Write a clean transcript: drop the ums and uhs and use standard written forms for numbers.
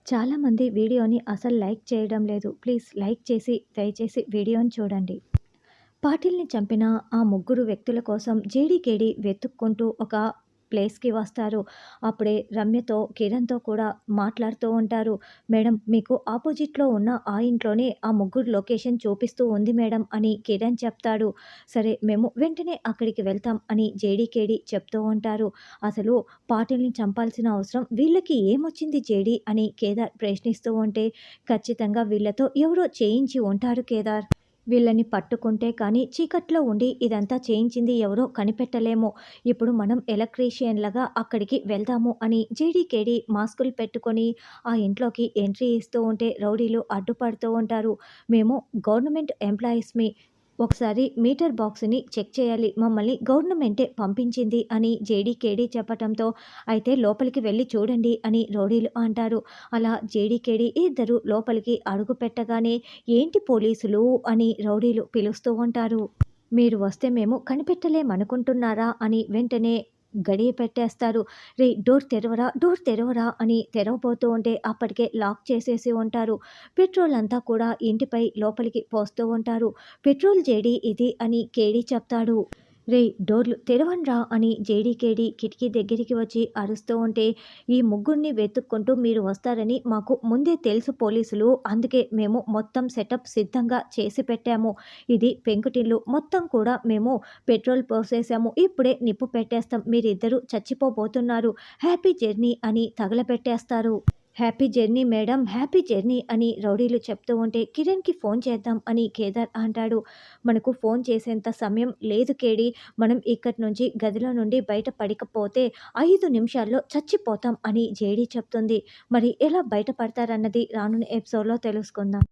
చాలామంది వీడియోని అసలు లైక్ చేయడం లేదు. ప్లీజ్ లైక్ చేసి దయచేసి వీడియోని చూడండి. పాటిల్‌ని చంపిన ఆ ముగ్గురు వ్యక్తుల కోసం జేడీకేడీ వెతుక్కుంటూ ఒక ప్లేస్‌కి వస్తారు. అప్పుడే రమ్యతో, కిరణ్‌తో కూడా మాట్లాడుతూ ఉంటారు. "మేడం మీకు ఆపోజిట్‌లో ఉన్న ఆ ఇంట్లోనే ఆ ముగ్గురు లొకేషన్ చూపిస్తూ ఉంది మేడం" అని కిరణ్ చెప్తాడు. "సరే మేము వెంటనే అక్కడికి వెళ్తాం" అని జేడీకేడీ చెప్తూ ఉంటారు. "అసలు పాటిల్‌ని చంపాల్సిన అవసరం వీళ్ళకి ఏమొచ్చింది జేడీ" అని కేదార్ ప్రశ్నిస్తూ ఉంటే, "ఖచ్చితంగా వీళ్ళతో ఎవరో చేయించి ఉంటారు కేదార్. వీళ్ళని పట్టుకుంటే కానీ చీకట్లో ఉండి ఇదంతా చేయించింది ఎవరో కనిపెట్టలేము. ఇప్పుడు మనం ఎలక్ట్రీషియన్‌లాగా అక్కడికి వెళ్దాము" అని జేడీకేడీ మాస్కులు పెట్టుకొని ఆ ఇంట్లోకి ఎంట్రీ ఇస్తూ ఉంటే రౌడీలు అడ్డుపడుతూ ఉంటారు. "మేము గవర్నమెంట్ ఎంప్లాయీస్‌మి. ఒకసారి మీటర్ బాక్స్‌ని చెక్ చేయాలి. మమ్మల్ని గవర్నమెంటే పంపించింది" అని జేడీకేడీ చెప్పటంతో, "అయితే లోపలికి వెళ్లి చూడండి" అని రౌడీలు అంటారు. అలా జేడీకేడీ ఇద్దరు లోపలికి అడుగుపెట్టగానే, "ఏంటి పోలీసులు" అని రౌడీలు పిలుస్తూ ఉంటారు. "మీరు వస్తే మేము కనిపెట్టలేమనుకుంటున్నారా" అని వెంటనే గడియ పెట్టేస్తారు. "రేయ్ డోర్ తెరవరా, డోర్ తెరవరా" అని తెరవబోతూ ఉంటే అప్పటికే లాక్ చేసేసి ఉంటారు. పెట్రోల్ అంతా కూడా ఇంటిపై లోపలికి పోస్తూ ఉంటారు. "పెట్రోల్ జేడీ ఇది" అని కేడీ చెప్తాడు. "రేయ్ డోర్లు తెరవండ్రా" అని జేడీకేడీ కిటికీ దగ్గరికి వచ్చి అరుస్తూ ఉంటే, "ఈ ముగ్గురిని వెతుక్కుంటూ మీరు వస్తారని మాకు ముందే తెలుసు పోలీసులు. అందుకే మేము మొత్తం సెటప్ సిద్ధంగా చేసి పెట్టాము. ఇది పెంకుటిల్లు. మొత్తం కూడా మేము పెట్రోల్ పోసేసాము. ఇప్పుడే నిప్పు పెట్టేస్తాం. మీరిద్దరూ చచ్చిపోబోతున్నారు. హ్యాపీ జర్నీ" అని తగలబెట్టేస్తారు. "Happy journey madam, happy journey" అని రౌడీలు చెప్తూ ఉంటే, "కిరణ్‌కి ఫోన్ చేద్దాం" అని కేదార్ అంటాడు. "మనకు ఫోన్ చేసేంత సమయం లేదు కేడీ. మనం ఇక్కడి నుంచి గదిలో నుండి బయట పడకపోతే 5 నిమిషాల్లో చచ్చిపోతాం" అని జేడీ చెప్తుంది. మరి ఎలా బయటపడతారన్నది రానున్న ఎపిసోడ్‌లో తెలుసుకుందాం.